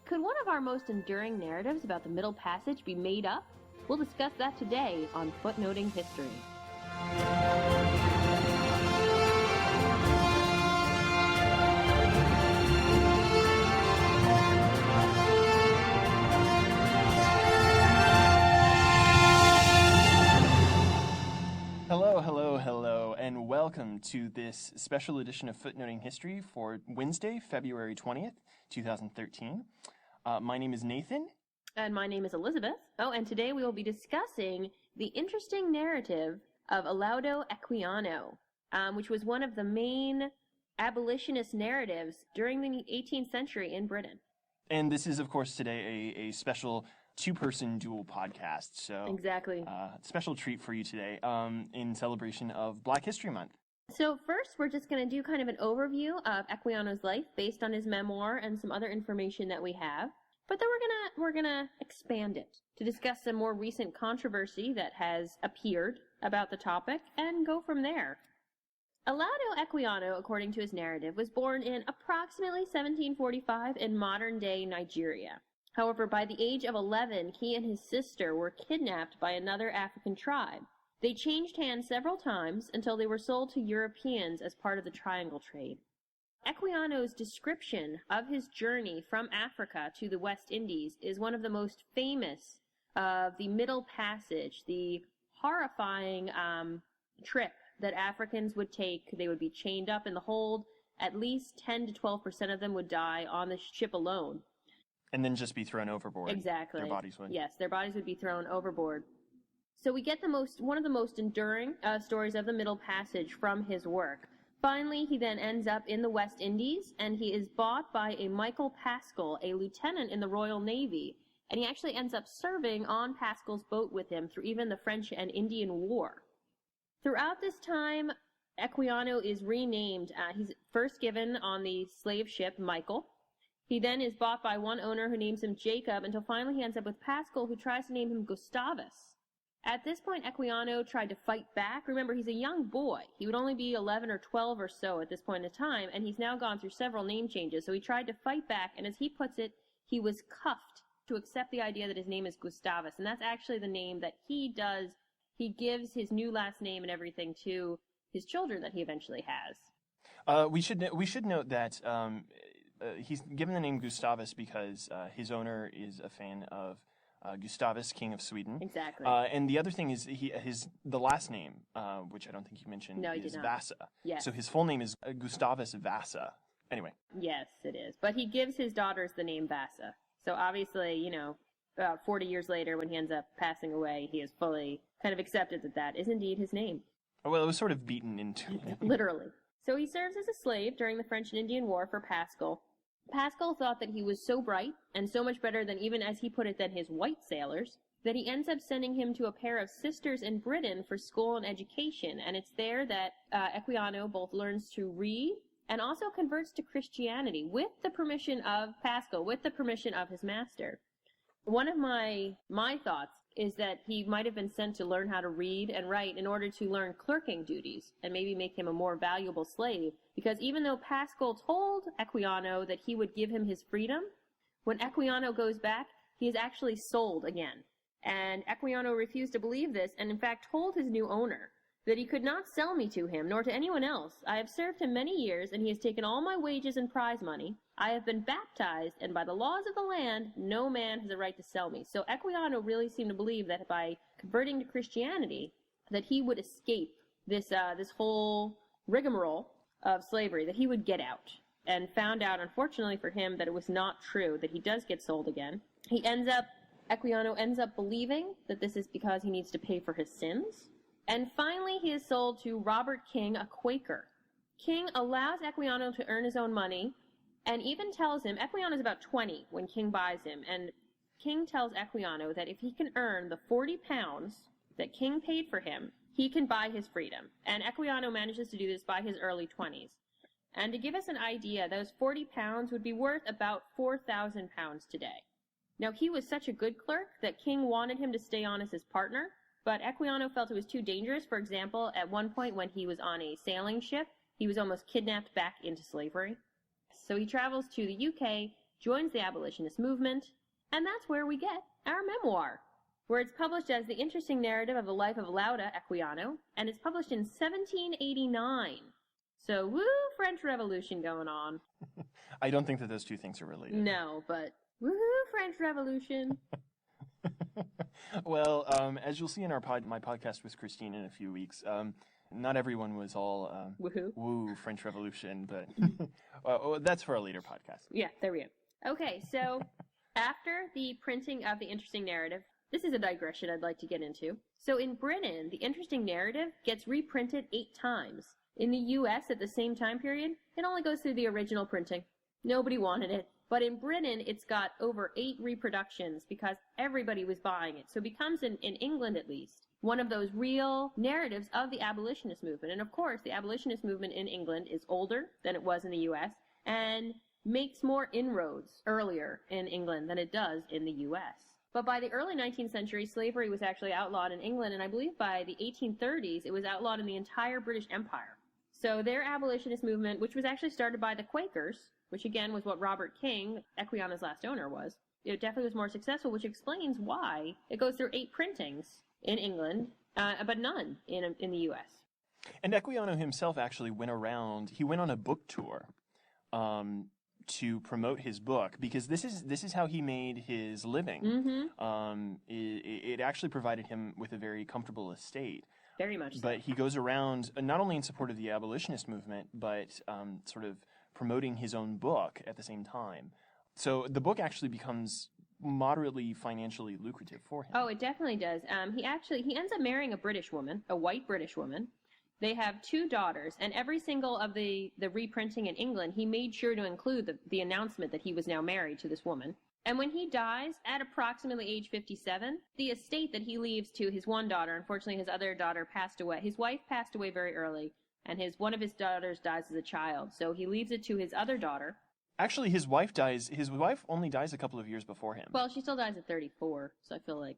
Could one of our most enduring narratives about the Middle Passage be made up? We'll discuss that today on Footnoting History. Hello, and welcome to this special edition of Footnoting History for Wednesday, February 20th, 2013. My name is Nathan. And my name is Elizabeth. Oh, and today we will be discussing the interesting narrative of Olaudah Equiano, which was one of the main abolitionist narratives during the 18th century in Britain. And this is, of course, today a special two-person dual podcast. So exactly. Special treat for you today in celebration of Black History Month. So first, we're just going to do kind of an overview of Equiano's life based on his memoir and some other information that we have. But then we're gonna expand it to discuss some more recent controversy that has appeared about the topic and go from there. Olaudah Equiano, according to his narrative, was born in approximately 1745 in modern-day Nigeria. However, by the age of 11, he and his sister were kidnapped by another African tribe. They changed hands several times until they were sold to Europeans as part of the triangle trade. Equiano's description of his journey from Africa to the West Indies is one of the most famous of the Middle Passage, the horrifying trip that Africans would take. They would be chained up in the hold. At least 10 to 12% of them would die on the ship alone. And then just be thrown overboard. Exactly. Their bodies would. Yes, their bodies would be thrown overboard. So we get one of the most enduring stories of the Middle Passage from his work. Finally, he then ends up in the West Indies, and he is bought by a Michael Pascal, a lieutenant in the Royal Navy, and he actually ends up serving on Pascal's boat with him through even the French and Indian War. Throughout this time, Equiano is renamed. He's first given on the slave ship Michael. He then is bought by one owner who names him Jacob, until finally he ends up with Pascal, who tries to name him Gustavus. At this point, Equiano tried to fight back. Remember, he's a young boy. He would only be 11 or 12 or so at this point in time, and he's now gone through several name changes. So he tried to fight back, and as he puts it, he was cuffed to accept the idea that his name is Gustavus, and that's actually the name that he does. He gives his new last name and everything to his children that he eventually has. We should note that he's given the name Gustavus because his owner is a fan of Gustavus, King of Sweden. Exactly. And the other thing is the last name, which I don't think you mentioned, is Vasa. Yes. So his full name is Gustavus Vasa. Anyway. Yes, it is. But he gives his daughters the name Vasa. So obviously, about 40 years later, when he ends up passing away, he has fully kind of accepted that that is indeed his name. Well, it was sort of beaten into him. Literally. So he serves as a slave during the French and Indian War for Pascal. Pascal thought that he was so bright, and so much better than, even as he put it, than his white sailors, that he ends up sending him to a pair of sisters in Britain for school and education, and it's there that Equiano both learns to read and also converts to Christianity with the permission of Pascal, with the permission of his master. One of my thoughts is that he might have been sent to learn how to read and write in order to learn clerking duties and maybe make him a more valuable slave. Because even though Pascal told Equiano that he would give him his freedom, when Equiano goes back, he is actually sold again. And Equiano refused to believe this and in fact told his new owner that he could not sell me to him, nor to anyone else. I have served him many years, and he has taken all my wages and prize money. I have been baptized, and by the laws of the land, no man has a right to sell me. So Equiano really seemed to believe that by converting to Christianity, that he would escape this whole rigmarole of slavery, that he would get out. And found out, unfortunately for him, that it was not true, that he does get sold again. Equiano ends up believing that this is because he needs to pay for his sins. And finally, he is sold to Robert King, a Quaker. King allows Equiano to earn his own money, and even tells him, Equiano is about 20 when King buys him, and King tells Equiano that if he can earn the 40 pounds that King paid for him, he can buy his freedom. And Equiano manages to do this by his early 20s. And to give us an idea, those 40 pounds would be worth about 4,000 pounds today. Now, he was such a good clerk that King wanted him to stay on as his partner, but Equiano felt it was too dangerous. For example, at one point when he was on a sailing ship, he was almost kidnapped back into slavery. So he travels to the UK joins the abolitionist movement, and that's where we get our memoir, where it's published as The Interesting Narrative of the Life of Lauda Equiano, and it's published in 1789. So, woo, French Revolution going on. I don't think that those two things are related. No, but woohoo, French Revolution. Well, as you'll see in my podcast with Christine in a few weeks, not everyone was all Woohoo. woo French Revolution, but that's for a later podcast. Yeah, there we go. Okay, so after the printing of The Interesting Narrative, this is a digression I'd like to get into. So in Britain, The Interesting Narrative gets reprinted 8 times. In the US at the same time period, it only goes through the original printing. Nobody wanted it. But in Britain, it's got over 8 reproductions because everybody was buying it. So it becomes, in England at least, one of those real narratives of the abolitionist movement. And of course, the abolitionist movement in England is older than it was in the US and makes more inroads earlier in England than it does in the US. But by the early 19th century, slavery was actually outlawed in England, and I believe by the 1830s, it was outlawed in the entire British Empire. So their abolitionist movement, which was actually started by the Quakers, which again was what Robert King, Equiano's last owner, was, it definitely was more successful, which explains why it goes through 8 printings in England, but none in the U.S. And Equiano himself actually went on a book tour to promote his book, because this is how he made his living. Mm-hmm. It actually provided him with a very comfortable estate. Very much so. But he goes around not only in support of the abolitionist movement, but sort of promoting his own book at the same time. So the book actually becomes moderately financially lucrative for him. Oh, it definitely does. He ends up marrying a British woman, a white British woman. They have 2 daughters, and every single of the reprinting in England, he made sure to include the announcement that he was now married to this woman. And when he dies, at approximately age 57, the estate that he leaves to his one daughter, unfortunately his other daughter passed away. His wife passed away very early, and one of his daughters dies as a child. So he leaves it to his other daughter. Actually, his wife dies. His wife only dies a couple of years before him. Well, she still dies at 34, so I feel like...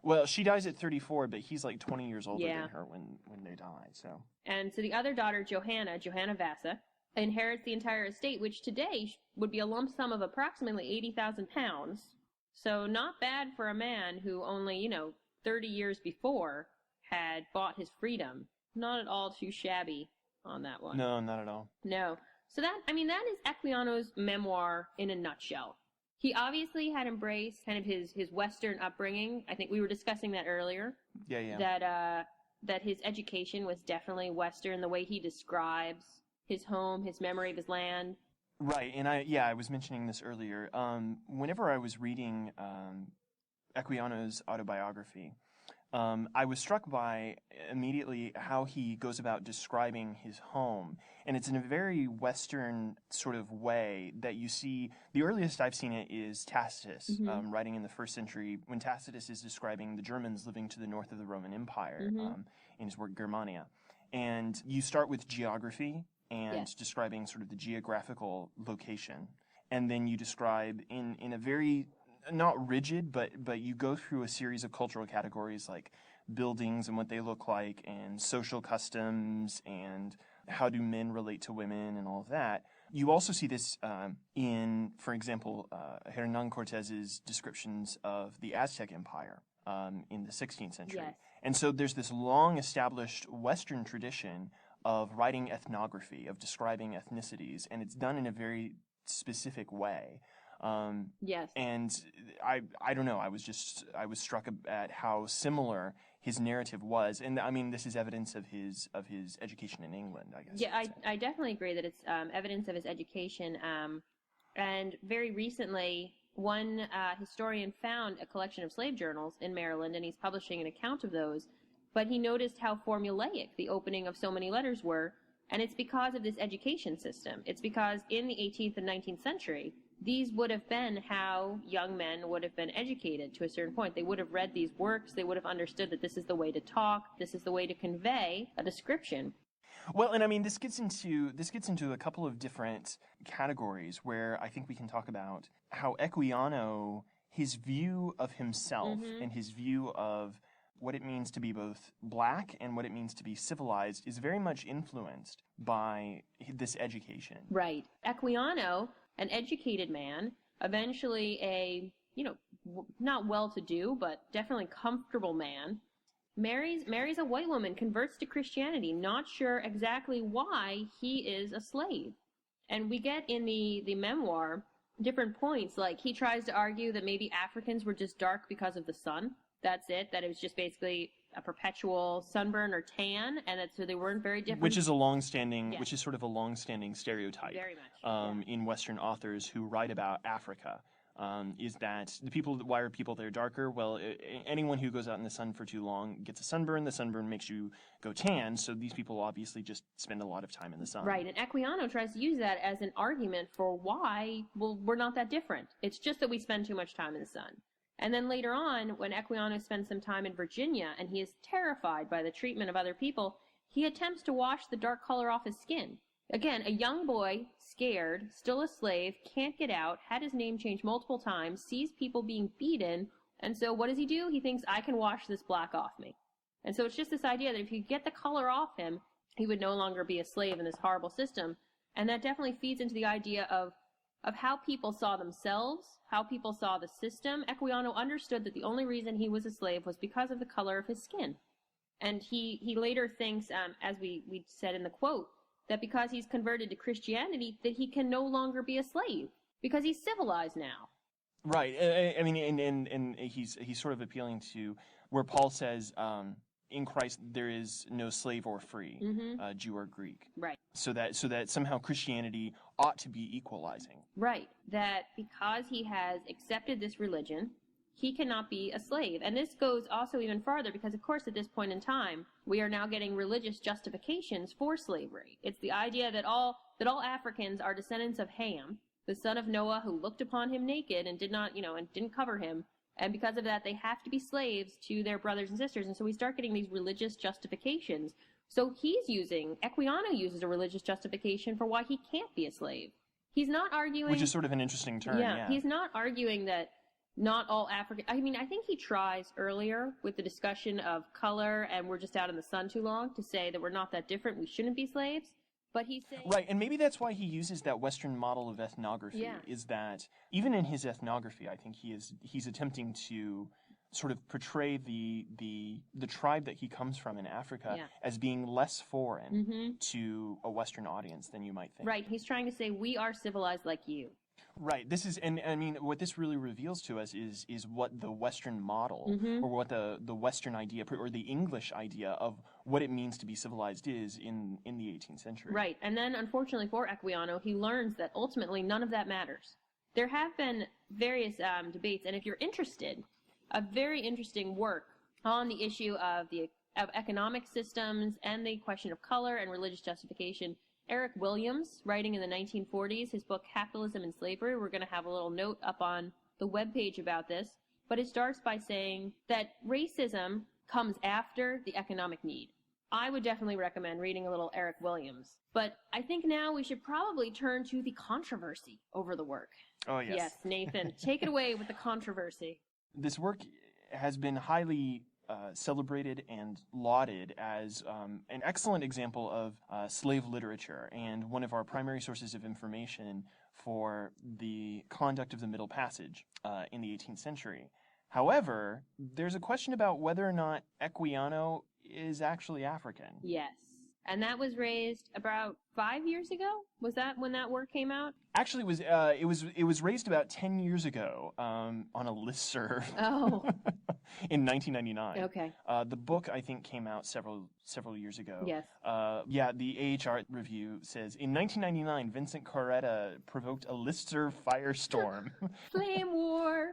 Well, she dies at 34, but he's like 20 years older Yeah. than her when they die, so... And so the other daughter, Johanna Vasa, inherits the entire estate, which today would be a lump sum of approximately £80,000. So not bad for a man who only, 30 years before had bought his freedom. Not at all too shabby on that one. No, not at all. No. So that is Equiano's memoir in a nutshell. He obviously had embraced kind of his Western upbringing. I think we were discussing that earlier. Yeah. That His education was definitely Western, the way he describes his home, his memory of his land. Right, and I was mentioning this earlier. Whenever I was reading Equiano's autobiography, I was struck by immediately how he goes about describing his home. And it's in a very Western sort of way that you see. The earliest I've seen it is Tacitus, Mm-hmm. writing in the 1st century, when Tacitus is describing the Germans living to the north of the Roman Empire in his work Germania. And you start with geography and Yes. describing sort of the geographical location. And then you describe in a very, not rigid, but you go through a series of cultural categories like buildings and what they look like, and social customs, and how do men relate to women, and all of that. You also see this in, for example, Hernan Cortez's descriptions of the Aztec Empire in the 16th century. Yes. And so there's this long-established Western tradition of writing ethnography, of describing ethnicities, and it's done in a very specific way. Yes. And I don't know, I was struck at how similar his narrative was. And I mean, this is evidence of his education in England, I guess. Yeah, I definitely agree that it's evidence of his education. And very recently, one historian found a collection of slave journals in Maryland, and he's publishing an account of those. But he noticed how formulaic the opening of so many letters were, and it's because of this education system. It's because in the 18th and 19th century, these would have been how young men would have been educated to a certain point. They would have read these works. They would have understood that this is the way to talk. This is the way to convey a description. Well, and I mean, this gets into a couple of different categories where I think we can talk about how Equiano, his view of himself and his view of what it means to be both black and what it means to be civilized is very much influenced by this education. Right. Equiano, an educated man eventually a, not well-to-do, but definitely comfortable man, marries a white woman, converts to Christianity, not sure exactly why he is a slave. And we get in the memoir different points, like he tries to argue that maybe Africans were just dark because of the sun. That's it, that it was just basically a perpetual sunburn or tan, and that so they weren't very different. Which is Yes. which is sort of a long-standing stereotype. Very much. In Western authors who write about Africa. Is that why are people there darker? Well, anyone who goes out in the sun for too long gets a sunburn. The sunburn makes you go tan, so these people obviously just spend a lot of time in the sun. Right, and Equiano tries to use that as an argument for why, we're not that different. It's just that we spend too much time in the sun. And then later on, when Equiano spends some time in Virginia and he is terrified by the treatment of other people, he attempts to wash the dark color off his skin. Again, a young boy, scared, still a slave, can't get out, had his name changed multiple times, sees people being beaten, and so what does he do? He thinks, I can wash this black off me. And so it's just this idea that if you get the color off him, he would no longer be a slave in this horrible system. And that definitely feeds into the idea of how people saw themselves, how people saw the system. Equiano understood that the only reason he was a slave was because of the color of his skin. And he later thinks, as we said in the quote, that because he's converted to Christianity, that he can no longer be a slave, because he's civilized now. Right. I mean, and he's sort of appealing to where Paul says, in Christ there is no slave or free, Jew or Greek. Right. So that somehow Christianity ought to be equalizing. Right. That because he has accepted this religion, he cannot be a slave. And this goes also even farther because, of course, at this point in time, we are now getting religious justifications for slavery. It's the idea that all Africans are descendants of Ham, the son of Noah, who looked upon him naked and did not, and didn't cover him. And because of that, they have to be slaves to their brothers and sisters. And so we start getting these religious justifications. So Equiano uses a religious justification for why he can't be a slave. He's not arguing... Which is sort of an interesting turn, yeah. He's not arguing that not all African... I mean, I think he tries earlier with the discussion of color and we're just out in the sun too long to say that we're not that different, we shouldn't be slaves. But he's saying... Right, and maybe that's why he uses that Western model of ethnography, is that even in his ethnography, I think he's attempting to sort of portray the tribe that he comes from in Africa as being less foreign to a Western audience than you might think. Right, he's trying to say, we are civilized like you. Right. This is, and I mean, what this really reveals to us is what the Western model, or what the Western idea, or the English idea of what it means to be civilized is in the 18th century. Right. And then, unfortunately for Equiano, he learns that ultimately none of that matters. There have been various debates, and if you're interested, a very interesting work on the issue of economic systems and the question of color and religious justification. Eric Williams, writing in the 1940s, his book Capitalism and Slavery. We're going to have a little note up on the webpage about this. But it starts by saying that racism comes after the economic need. I would definitely recommend reading a little Eric Williams. But I think now we should probably turn to the controversy over the work. Oh, yes. Yes, Nathan, take it away with the controversy. This work has been highly celebrated and lauded as an excellent example of slave literature and one of our primary sources of information for the conduct of the Middle Passage in the 18th century. However, there's a question about whether or not Equiano is actually African. Yes. And that was raised about 5 years ago? Was that when that work came out? Actually, it was raised about 10 years ago on a listserv. Oh. In 1999. Okay. The book, I think, came out several years ago. Yes. The AHR review says, in 1999, Vincent Corretta provoked a listserv firestorm. Flame war.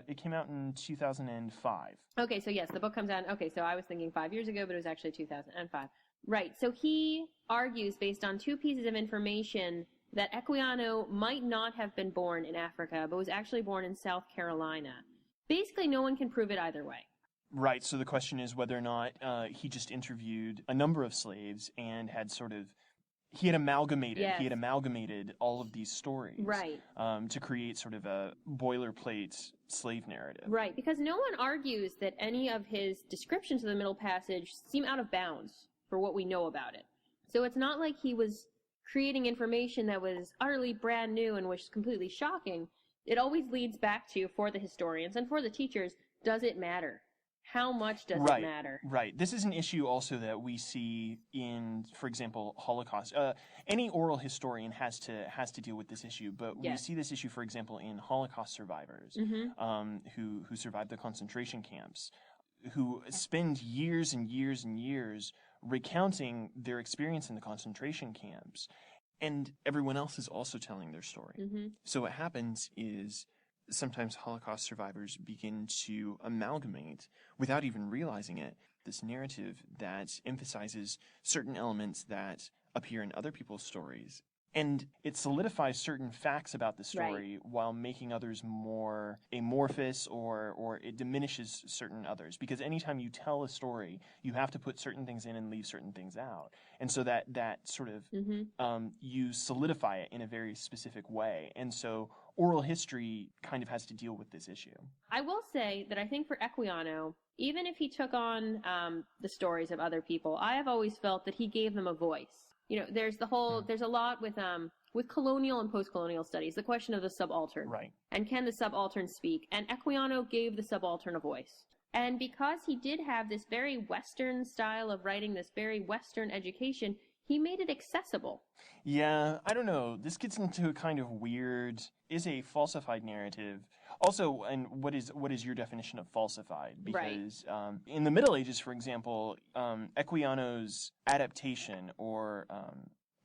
It came out in 2005. Okay, so yes, the book comes out. Okay, so I was thinking 5 years ago, but it was actually 2005. Right, so he argues, based on two pieces of information, that Equiano might not have been born in Africa, but was actually born in South Carolina. Basically, no one can prove it either way. Right, so the question is whether or not he just interviewed a number of slaves and had he had amalgamated all of these stories. Right. To create sort of a boilerplate slave narrative. Right, because no one argues that any of his descriptions of the Middle Passage seem out of bounds for what we know about it. So it's not like he was creating information that was utterly brand new and was completely shocking. it always leads back to, for the historians and for the teachers, does it matter? How much does it matter? Right. This is an issue also that we see in, for example, Holocaust. Any oral historian has to deal with this issue, but we see this issue, for example, in Holocaust survivors who survived the concentration camps, who spend years and years and years recounting their experience in the concentration camps, and everyone else is also telling their story. So what happens is sometimes Holocaust survivors begin to amalgamate, without even realizing it, this narrative that emphasizes certain elements that appear in other people's stories. And it solidifies certain facts about the story while making others more amorphous, or it diminishes certain others. Because anytime you tell a story, you have to put certain things in and leave certain things out. And so that sort of, you solidify it in a very specific way. And so oral history kind of has to deal with this issue. I will say that I think for Equiano, even if he took on the stories of other people, I have always felt that he gave them a voice. You know, there's a lot with colonial and post-colonial studies, the question of the subaltern. Right. And can the subaltern speak? And Equiano gave the subaltern a voice. And because he did have this very Western style of writing, this very Western education, he made it accessible. Yeah, I don't know. This gets into a kind of weird, is a falsified narrative. Also, and what is your definition of falsified? Because in the Middle Ages, for example, Equiano's adaptation or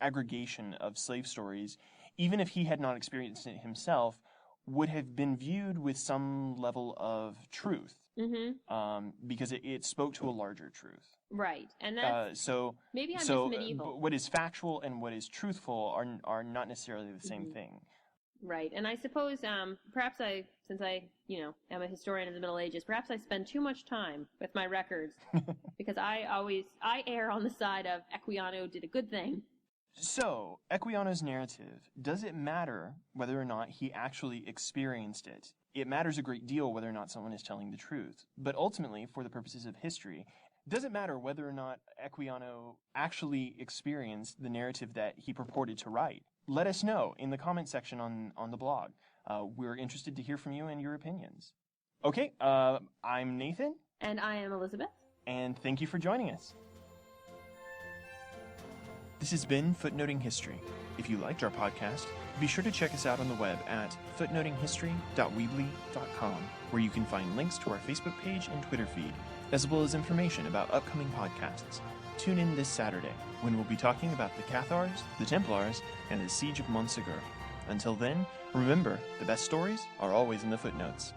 aggregation of slave stories, even if he had not experienced it himself, would have been viewed with some level of truth, because it spoke to a larger truth. Right, and that's maybe I'm just medieval. What is factual and what is truthful are not necessarily the same thing. Right, and I suppose perhaps since I am a historian of the Middle Ages, perhaps I spend too much time with my records because I err on the side of Equiano did a good thing. So, Equiano's narrative, does it matter whether or not he actually experienced it? It matters a great deal whether or not someone is telling the truth. But ultimately, for the purposes of history, does it matter whether or not Equiano actually experienced the narrative that he purported to write? Let us know in the comment section on the blog. We're interested to hear from you and your opinions. Okay, I'm Nathan. And I am Elizabeth. And thank you for joining us. This has been Footnoting History. If you liked our podcast, be sure to check us out on the web at footnotinghistory.weebly.com, where you can find links to our Facebook page and Twitter feed, as well as information about upcoming podcasts. Tune in this Saturday, when we'll be talking about the Cathars, the Templars, and the Siege of Montsegur. Until then, remember, the best stories are always in the footnotes.